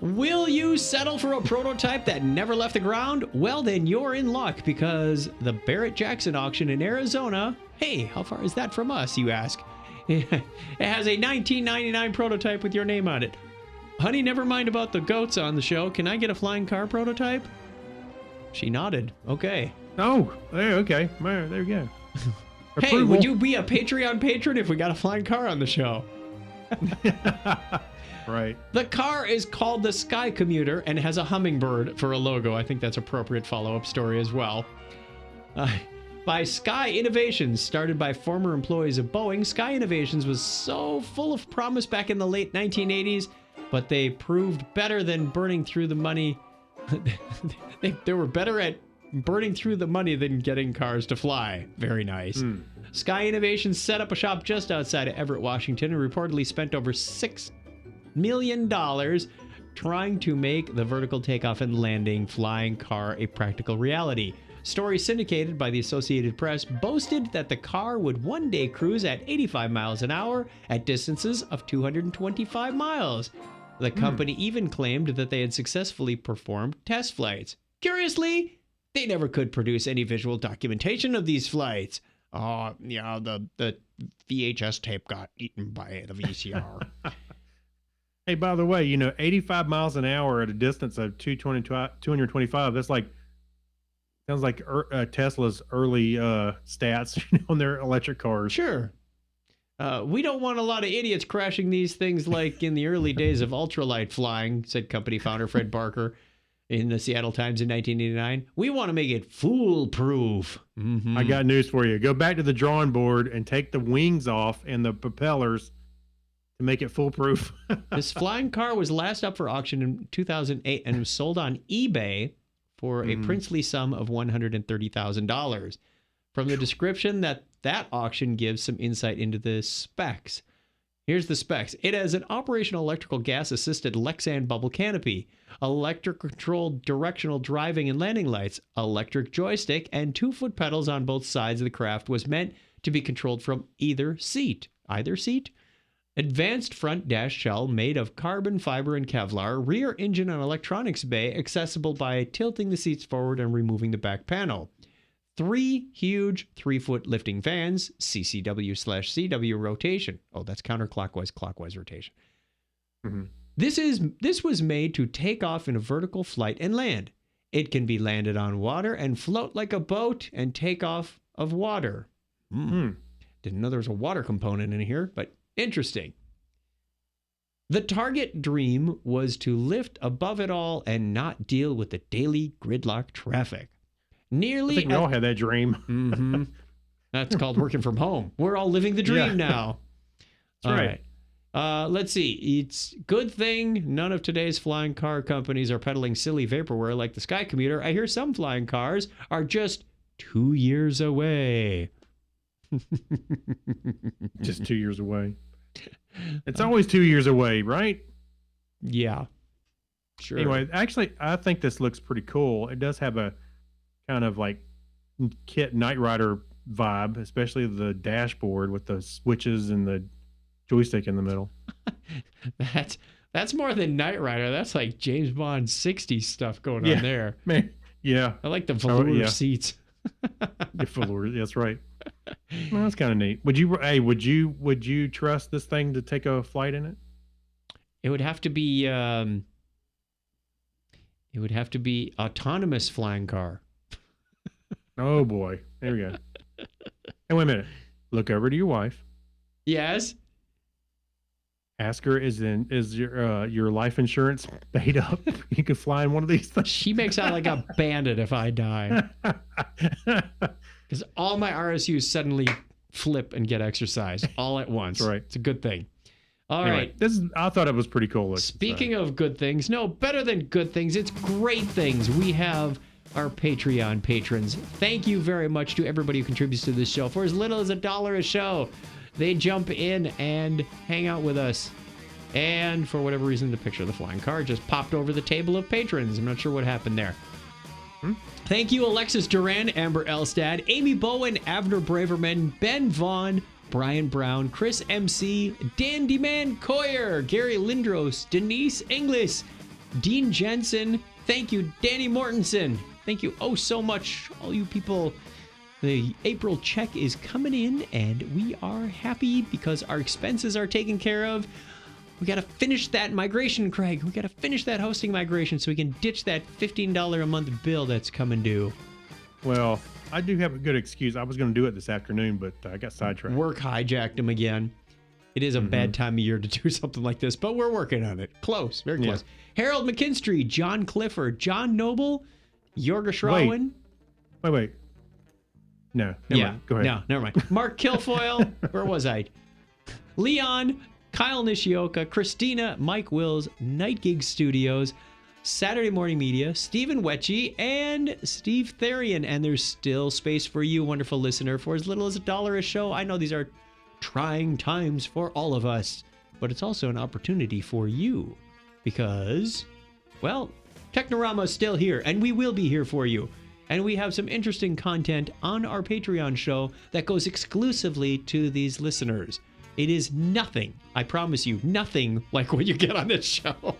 Will you settle for a prototype that never left the ground? Well, then you're in luck, because the Barrett-Jackson auction in Arizona, hey, how far is that from us, you ask? It has a 1999 prototype with your name on it. Honey, never mind about the goats on the show. Can I get a flying car prototype? She nodded. Okay. Oh, okay. There you go. Hey, would you be a Patreon patron if we got a flying car on the show? Right. The car is called the Sky Commuter and has a hummingbird for a logo. I think that's appropriate follow-up story as well. By Sky Innovations, started by former employees of Boeing, Sky Innovations was so full of promise back in the late 1980s, but they proved better than burning through the money. They were better at burning through the money than getting cars to fly. Very nice. Sky Innovations set up a shop just outside of Everett, Washington, and reportedly spent over $6 million trying to make the vertical takeoff and landing flying car a practical reality. Stories syndicated by the Associated Press boasted that the car would one day cruise at 85 miles an hour at distances of 225 miles. The company even claimed that they had successfully performed test flights. Curiously, they never could produce any visual documentation of these flights. Oh, yeah, the VHS tape got eaten by the VCR. Hey, by the way, 85 miles an hour at a distance of 225, that's like, sounds like Tesla's early stats on their electric cars. Sure. We don't want a lot of idiots crashing these things like in the early days of ultralight flying, said company founder Fred Barker in the Seattle Times in 1989. We want to make it foolproof. Mm-hmm. I got news for you. Go back to the drawing board and take the wings off and the propellers to make it foolproof. This flying car was last up for auction in 2008 and was sold on eBay for a princely sum of $130,000. From the description that auction gives some insight into the specs. Here's the specs. It has an operational electrical gas-assisted Lexan bubble canopy, electric-controlled directional driving and landing lights, electric joystick, and 2 foot pedals on both sides of the craft. Was meant to be controlled from either seat. Either seat? Advanced front dash shell made of carbon fiber and Kevlar, rear engine and electronics bay accessible by tilting the seats forward and removing the back panel. 3 huge 3-foot lifting fans, CCW/CW rotation. Oh, that's counterclockwise, clockwise rotation. Mm-hmm. This was made to take off in a vertical flight and land. It can be landed on water and float like a boat and take off of water. Didn't know there was a water component in here, but interesting. The target dream was to lift above it all and not deal with the daily gridlock traffic. I think we all had that dream. Mm-hmm. That's called working from home. We're all living the dream now. That's right. Let's see. It's good thing none of today's flying car companies are peddling silly vaporware like the Sky Commuter. I hear some flying cars are just 2 years away. Just 2 years away. It's always 2 years away, right? Yeah. Sure. Anyway, actually, I think this looks pretty cool. It does have a kind of like Kit Knight Rider vibe, especially the dashboard with the switches and the joystick in the middle. That's more than Knight Rider. That's like James Bond 60s stuff going on there. Man, yeah. I like the velour seats. The velour, that's right. Well, that's kind of neat. Would you trust this thing to take a flight in it? It would have to be autonomous flying car. Oh boy. There we go. Hey, wait a minute. Look over to your wife. Yes. Ask her, is your life insurance paid up? You could fly in one of these things. She makes out like a bandit if I die. Because all my RSUs suddenly flip and get exercised all at once. That's right. It's a good thing. All anyway, right. I thought it was pretty cool. Speaking of good things, no, better than good things, it's great things. We have our Patreon patrons. Thank you very much to everybody who contributes to this show. For as little as $1 a show, they jump in and hang out with us. And for whatever reason, the picture of the flying car just popped over the table of patrons. I'm not sure what happened there. Thank you, Alexis Duran, Amber Elstad, Amy Bowen, Avner Braverman, Ben Vaughn, Brian Brown, Chris MC, Dandy Man Coyer, Gary Lindros, Denise Inglis, Dean Jensen. Thank you, Danny Mortensen. Thank you oh so much, all you people. The April check is coming in, and we are happy because our expenses are taken care of. We got to finish that migration, Craig. We got to finish that hosting migration so we can ditch that $15 a month bill that's coming due. Well, I do have a good excuse. I was going to do it this afternoon, but I got sidetracked. Work hijacked him again. It is a bad time of year to do something like this, but we're working on it. Close, very close. Yeah. Harold McKinstry, John Clifford, John Noble, Jorga Schrauen. Wait. No, never mind. Go ahead. No, never mind. Mark Kilfoyle. Where was I? Leon, Kyle Nishioka, Christina, Mike Wills, Night Gig Studios, Saturday Morning Media, Stephen Wetchy, and Steve Therian. And there's still space for you, wonderful listener, for as little as $1 a show. I know these are trying times for all of us, but it's also an opportunity for you because, well, Technorama is still here, and we will be here for you. And we have some interesting content on our Patreon show that goes exclusively to these listeners. It is nothing, I promise you, nothing like what you get on this show.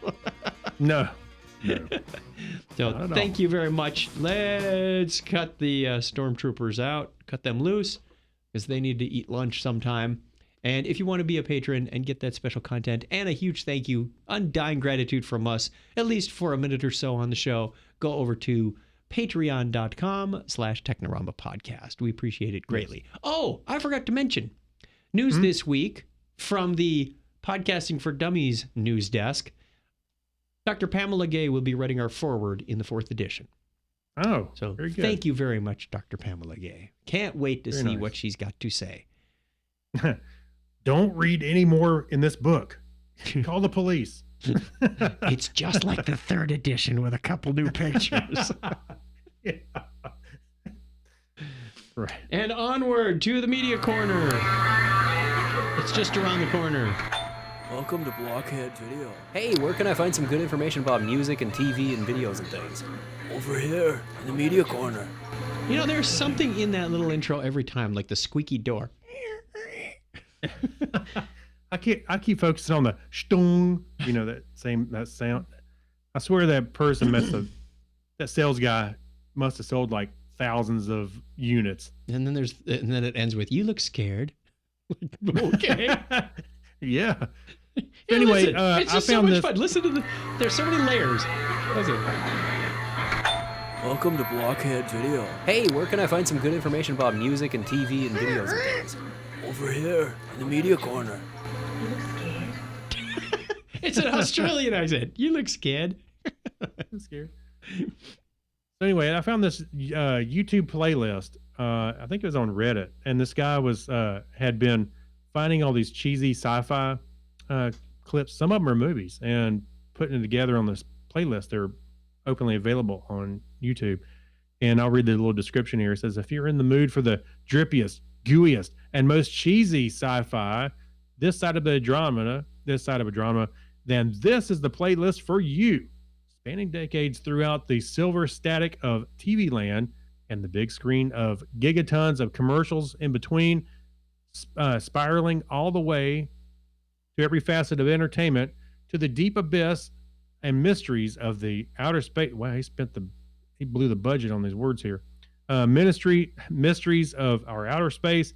No. So thank you very much. Let's cut the stormtroopers out, cut them loose. because they need to eat lunch sometime. And if you want to be a patron and get that special content and a huge thank you, undying gratitude from us, at least for a minute or so on the show, go over to patreon.com/Technorama podcast. We appreciate it greatly. Yes. Oh, I forgot to mention news this week from the Podcasting for Dummies news desk. Dr. Pamela Gay will be writing our foreword in the 4th edition. Oh, so very good. Thank you very much, Dr. Pamela Gay. Can't wait to see what she's got to say. Don't read any more in this book. Call the police. It's just like the 3rd edition with a couple new pictures. Yeah. Right. And onward to the media corner. It's just around the corner. Welcome to Blockhead Video. Hey, where can I find some good information about music and TV and videos and things? Over here, in the media corner. You know, there's something in that little intro every time, like the squeaky door. I keep focusing on the stung, that sound. I swear that person that sales guy must have sold like thousands of units. And then it ends with, "You look scared." Okay. Yeah. Anyway, listen, it's just so much fun. Listen to there's so many layers. Listen. Welcome to Blockhead Video. Hey, where can I find some good information about music and TV and videos and things? Over here, in the media corner. You look scared. It's an Australian accent. You look scared. I'm scared. So anyway, I found this YouTube playlist. I think it was on Reddit, and this guy had been finding all these cheesy sci-fi clips. Some of them are movies, and putting it together on this playlist. They're openly available on YouTube. And I'll read the little description here. It says, if you're in the mood for the drippiest, gooeyest, and most cheesy sci-fi, this side of a drama, then this is the playlist for you. Spanning decades throughout the silver static of TV land and the big screen of gigatons of commercials in between, spiraling all the way to every facet of entertainment, to the deep abyss and mysteries of the outer space. Wow, he blew the budget on these words here. Mysteries of our outer space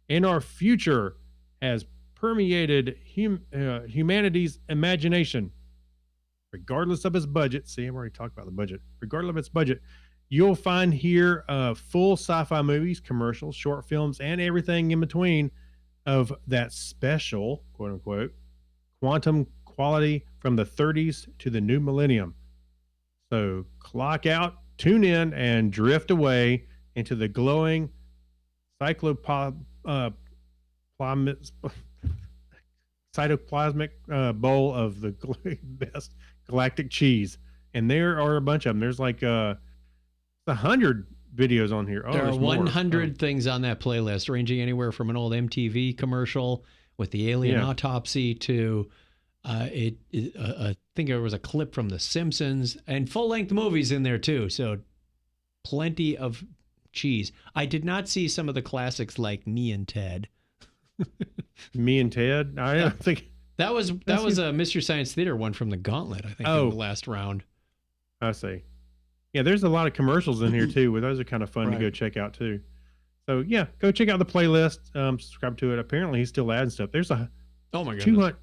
and our future has permeated humanity's imagination. Regardless of its budget, see, I've already talked about the budget. Regardless of its budget, you'll find here full sci-fi movies, commercials, short films, and everything in between of that special, quote unquote, quantum quality from the 30s to the new millennium. So clock out, tune in, and drift away into the glowing cytoplasmic bowl of the best galactic cheese. And there are a bunch of them. There's like 100 videos on here. There are 100 things on that playlist, ranging anywhere from an old MTV commercial with the alien autopsy to I think there was a clip from The Simpsons, and full-length movies in there too. So plenty of cheese. I did not see some of the classics like Me and Ted. Me and Ted? I don't think that was a Mr. Science Theater one from the Gauntlet, I think, in the last round. I see. Yeah, there's a lot of commercials in here too, where those are kind of fun to go check out too. So yeah, go check out the playlist. Subscribe to it. Apparently, he's still adding stuff. There's oh my goodness, 200.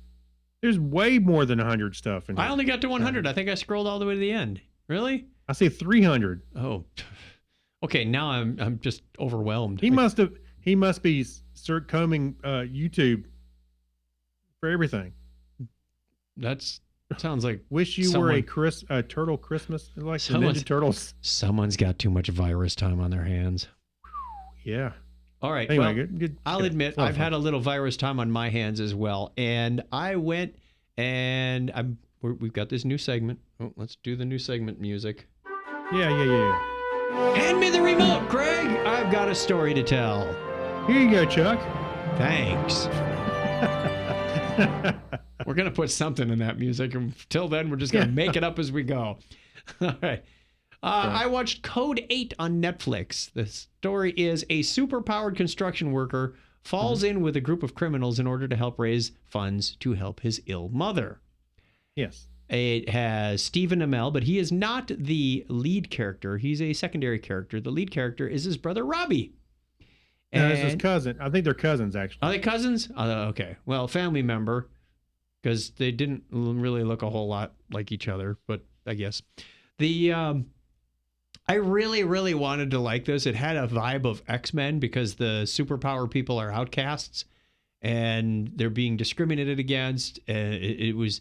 There's way more than 100 stuff in here. I only got to 100. I think I scrolled all the way to the end. Really? I see 300. Oh, okay. Now I'm just overwhelmed. He must be combing YouTube for everything. That sounds like wish you were a turtle Christmas, like the Ninja Turtles. Someone's got too much virus time on their hands. Yeah. All right. Anyway, well, good. I'll admit I've had a little virus time on my hands as well, and I went and we've got this new segment. Oh, let's do the new segment music. Yeah. Hand me the remote, Craig. I've got a story to tell. Here you go, Chuck. Thanks. We're gonna put something in that music, and till then, we're just gonna make it up as we go. All right. I watched Code 8 on Netflix. The story is a superpowered construction worker falls in with a group of criminals in order to help raise funds to help his ill mother. Yes. It has Stephen Amell, but he is not the lead character. He's a secondary character. The lead character is his brother, Robbie. No, this is cousin. I think they're cousins, actually. Are they cousins? Okay. Well, family member, because they didn't really look a whole lot like each other, but I guess. I really, really wanted to like this. It had a vibe of X-Men because the superpower people are outcasts and they're being discriminated against. And it was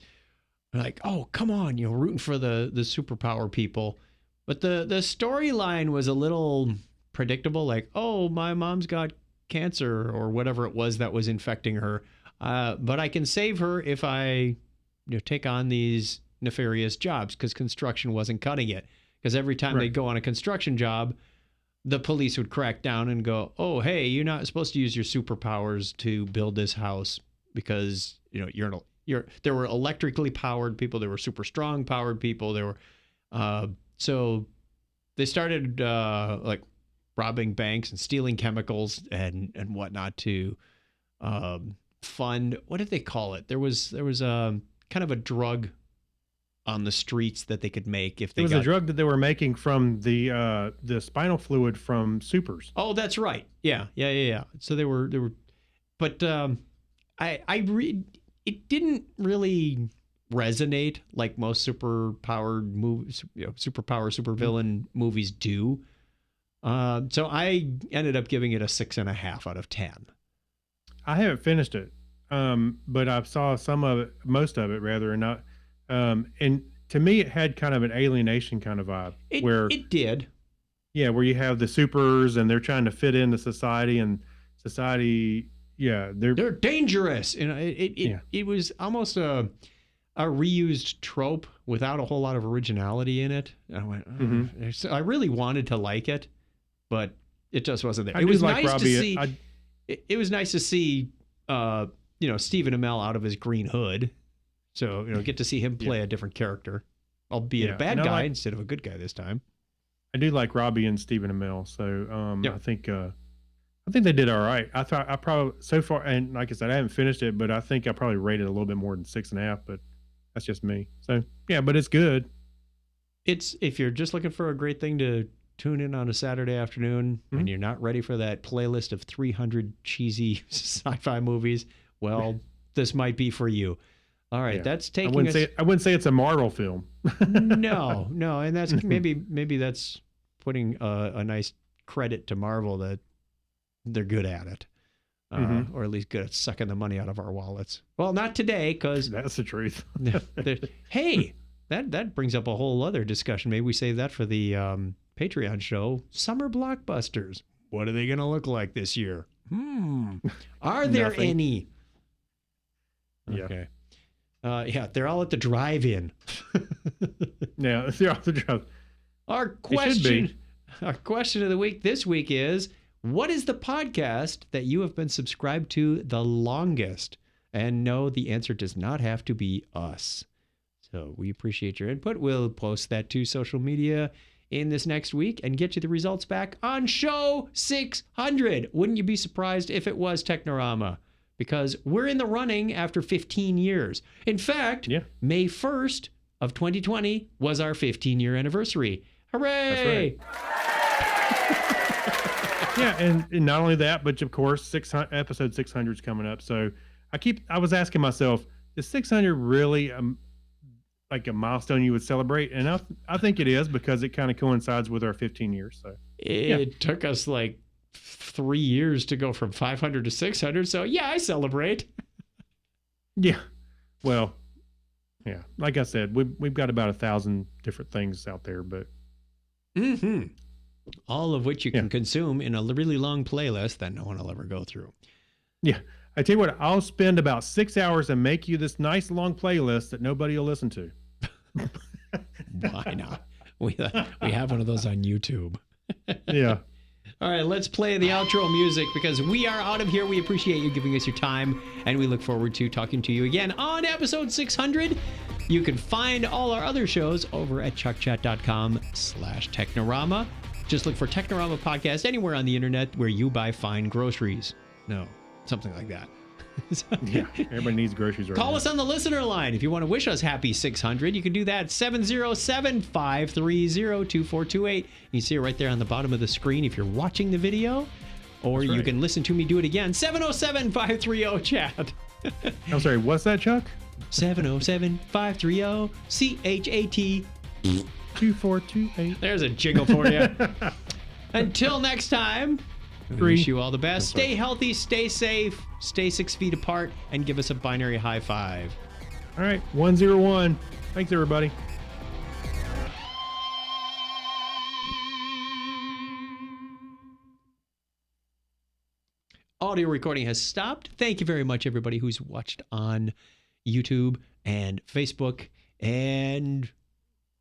like, oh, come on, rooting for the superpower people. But the storyline was a little predictable, like, oh, my mom's got cancer or whatever it was that was infecting her. But I can save her if I take on these nefarious jobs because construction wasn't cutting it. Because every time they'd go on a construction job, the police would crack down and go, oh, hey, you're not supposed to use your superpowers to build this house because, there were electrically powered people. There were super strong powered people. There were, so they started like robbing banks and stealing chemicals and whatnot to fund, what did they call it? There was a kind of a drug on the streets that they could make if they a drug that they were making from the spinal fluid from supers. Oh, that's right. Yeah. So they were, but it didn't really resonate like most superpowered movies, supervillain movies do. So I ended up giving it a 6.5 out of 10. I haven't finished it, but I saw most of it rather, and not. And to me, it had kind of an alienation kind of vibe. It did. Yeah, where you have the supers and they're trying to fit into society, and society, they're dangerous. It was almost a reused trope without a whole lot of originality in it. And I went, So I really wanted to like it, but it just wasn't there. It was nice to see. It was nice to see, Stephen Amell out of his green hood. So, get to see him play a different character, albeit a bad guy instead of a good guy this time. I do like Robbie and Stephen Amell. So, I think they did all right. I thought I probably so far, and like I said, I haven't finished it, but I think I probably rated it a little bit more than 6.5, but that's just me. So, but it's good. It's, if you're just looking for a great thing to tune in on a Saturday afternoon and you're not ready for that playlist of 300 cheesy sci-fi movies, well, this might be for you. All right, that's taking I wouldn't say it's a Marvel film. No, and that's maybe that's putting a nice credit to Marvel that they're good at it, or at least good at sucking the money out of our wallets. Well, not today, because that's the truth. Hey, that brings up a whole other discussion. Maybe we save that for the Patreon show. Summer blockbusters. What are they going to look like this year? Are there any? Okay. They're all at the drive-in. Yeah, they're all at the drive-in. Our question of the week this week is, what is the podcast that you have been subscribed to the longest? And no, the answer does not have to be us. So we appreciate your input. We'll post that to social media in this next week and get you the results back on show 600. Wouldn't you be surprised if it was Technorama? Because we're in the running after 15 years. In fact, May 1st of 2020 was our 15-year anniversary. Hooray! That's right. And not only that, but of course, episode 600 is coming up. So I was asking myself, is 600 really like a milestone you would celebrate? And I think it is, because it kind of coincides with our 15 years. So it took us like 3 years to go from 500 to 600. So I celebrate. Well, like I said, we've got about 1,000 different things out there, but all of which you can consume in a really long playlist that no one will ever go through. I tell you what, I'll spend about 6 hours and make you this nice long playlist that nobody will listen to. Why not? We have one of those on YouTube. All right, let's play the outro music, because we are out of here. We appreciate you giving us your time, and we look forward to talking to you again on episode 600. You can find all our other shows over at chuckchat.com/Technorama. Just look for Technorama Podcast anywhere on the internet where you buy fine groceries. No, something like that. Everybody needs groceries right now. Call us on the listener line if you want to wish us happy 600. You can do that 707-530-2428. You can see it right there on the bottom of the screen if you're watching the video. Or That's you right. can listen to me do it again. 707-530-CHAT. I'm sorry, what's that, Chuck? 707-530-CHAT. 2428. There's a jingle for you. Until next time, we wish you all the best. Stay healthy, stay safe, stay 6 feet apart, and give us a binary high five. All right, 101. Thanks, everybody. Audio recording has stopped. Thank you very much, everybody who's watched on YouTube and Facebook, and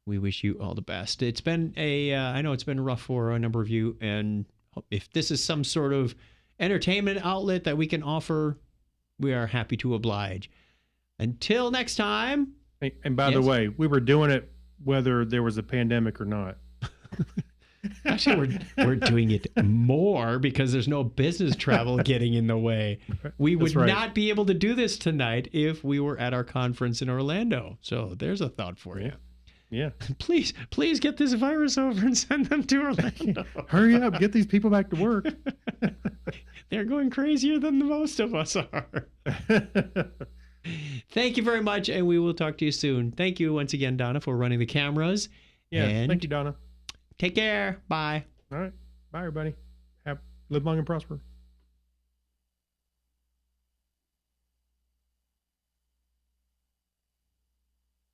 we wish you all the best. It's been I know it's been rough for a number of you, and if this is some sort of entertainment outlet that we can offer, we are happy to oblige. Until next time. Hey, and by the way, we were doing it whether there was a pandemic or not. Actually, we're doing it more because there's no business travel getting in the way. We would not be able to do this tonight if we were at our conference in Orlando. So there's a thought for you. Yeah. Please get this virus over and send them to Orlando. Hurry up. Get these people back to work. They're going crazier than the most of us are. Thank you very much, and we will talk to you soon. Thank you once again, Donna, for running the cameras. Yeah, thank you, Donna. Take care. Bye. All right. Bye, everybody. Live long and prosper.